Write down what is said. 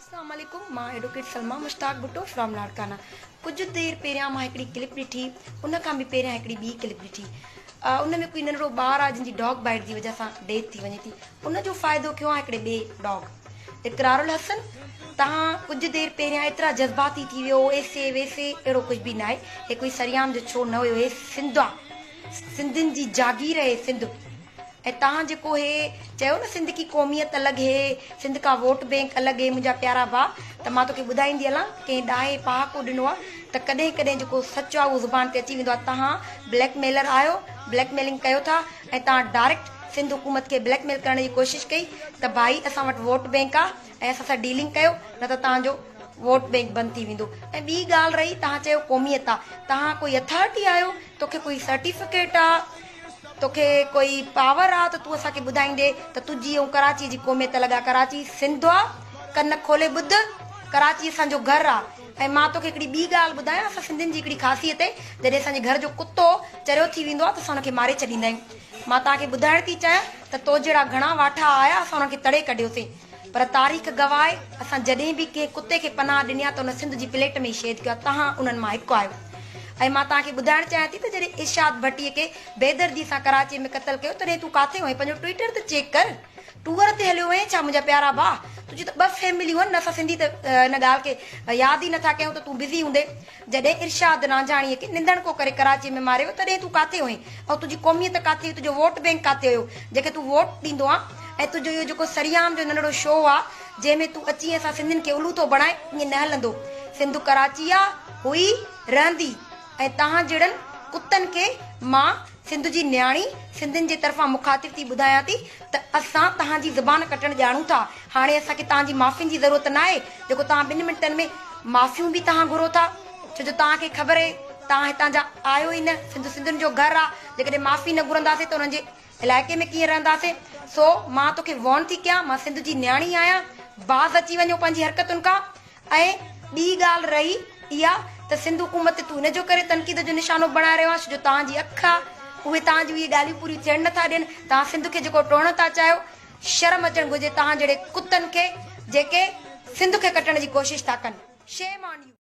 अस्सलाम वालेकुम। मां एडवोकेट सलमा मुश्ताक भुट्टो फ्रॉम लाड़काना। कुछ देर पहिरियां मां हिकिड़ी क्लिप ॾिठी, उन खां बि पहिरियां हिकिड़ी ॿी क्लिप ॾिठी। उन में कोई नंढड़ो ॿारु आहे जंहिंजी डॉग बाइट जी वजह सां डेथ थी वञे थी। उन जो फ़ाइदो कयो आहे हिकिड़े ॿिए डॉग इकरारुल हसन। तव्हां कुछ देर पहिरियां एतिरा जज़्बाती थी वियो, ऐसे वैसे, अहिड़ो कुझु बि न आहे। हे कोई सरियाम जो छो न हुयो, हे सिंध आहे, सिंधियुनि जी जागीर आहे सिंध। ऐं तव्हां जेको हे चयो न सिंध की क़ौमियत अलॻि हे, सिंध का वोट बैंक अलॻि हे, मुंहिंजा प्यारा भाउ, त मां तोखे ॿुधाईंदी हलां कंहिं ॾाहे पहाको ॾिनो आहे त कॾहिं कॾहिं जेको सच आहे उहो ज़ुबान ते अची वेंदो आहे। तव्हां ब्लैकमेलर आहियो, ब्लैकमेलिंग कयो था ऐं तव्हां डायरेक्ट सिंध हुकूमत खे ब्लैकमेल करण जी कोशिशि कई त भाई असां वटि वोट बैंक आहे ऐं असां सां डीलिंग कयो, न त तव्हांजो वोट बैंक बंदि थी वेंदो। ऐं ॿी ॻाल्हि रही, तव्हां चयो क़ौमियत आहे, तव्हां कोई अथॉरिटी आहियो, तोखे कोई सर्टिफिकेट आहे, तोखे कोई पावर आहे त तूं असांखे ॿुधाईंदे त तुंहिंजी ऐं कराची जी क़ौमियत लॻा। कराची सिंध आहे, कन खोले ॿुध, कराची असांजो घरु आहे। ऐं मां तोखे हिकिड़ी ॿी ॻाल्हि ॿुधायां, असां सिंधियुनि जी हिकिड़ी ख़ासियत आहे, जॾहिं असांजे घर जो कुतो चरियो थी वेंदो आहे त असां हुनखे मारे छॾींदा आहियूं। मां तव्हांखे ॿुधाइण थी चाहियां त तो जहिड़ा घणा वाठा आया, असां हुनखे तड़े कढियोसीं, पर तारीख़ गवाह आहे असां जॾहिं बि कंहिं कुते खे पनाह ॾिनी आहे त हुन सिंध जी प्लेट में ई शहीद कयो आहे। तव्हां उन्हनि मां हिकु आहियो। ऐं मां तव्हांखे ॿुधाइण चाहियां थी त जॾहिं इरशाद भट्टीअ खे बेदर्दी सां कराची में क़तल कयो तॾहिं तूं काथे हुएं? पंहिंजो ट्विटर ते चेक कर, टूअर ते हलियो वएं छा मुंहिंजा प्यारा भाउ? तुंहिंजी त 2 फैमिलियूं आहिनि, असां सिंधी त हिन ॻाल्हि खे यादि ई नथा कयूं त तूं बिज़ी हूंदे। जॾहिं इरशाद रांझाणीअ खे निंदणको करे कराची में मारियो तॾहिं तूं काथे हुएं? ऐं तुंहिंजी क़ौमियत काथे हुई, तुंहिंजो वोट बैंक काथे हुयो जेके तूं वोट ॾींदो आहे? ऐं तुंहिंजो इहो जेको सरियाम जो नंढड़ो शो आहे जंहिंमें तूं अची असां सिंधियुनि खे उलू थो बणाए, ईअं न हलंदो। सिंध कराची आहे, हुई रहंदी। ऐं तव्हां जहिड़नि कुतनि खे मां सिंध जी न्याणी सिंधियुनि जे तरफ़ां मुखातिब थी ॿुधायां थी त असां तव्हांजी ज़बान कटणु ॼाणूं था। हाणे असांखे तव्हांजी माफ़ियुनि जी ज़रूरत न आहे, जेको तव्हां 2 मिंटनि में माफ़ियूं बि तव्हां घुरो था, छो जो तव्हांखे ख़बर आहे तव्हां हितां जा आहियो ई न। सिंधियुनि जो घरु आहे, जेकॾहिं माफ़ी न घुरंदासीं त हुननि जे इलाइक़े में कीअं रहंदासीं? सो मां तोखे वॉर्न थी कयां, मां सिंध जी न्याणी आहियां, बाज़ अची वञो पंहिंजी हरकतुनि खां। ऐं ॿी ॻाल्हि रही इहा त सिंध हुकूमत तूं इन जो करे तनक़ीद जो निशानो बणाए रहियो आहे छो जो तव्हांजी अखि आहे, उहे तव्हांजी इहे ॻाल्हियूं पूरियूं थियण नथा ॾियनि। तव्हां सिंध खे जेको टोड़ण था चाहियो, शर्म अचणु घुरिजे तव्हां जहिड़े कुतनि खे जेके सिंध खे कटण जी कोशिशि था कनि। Shame on U.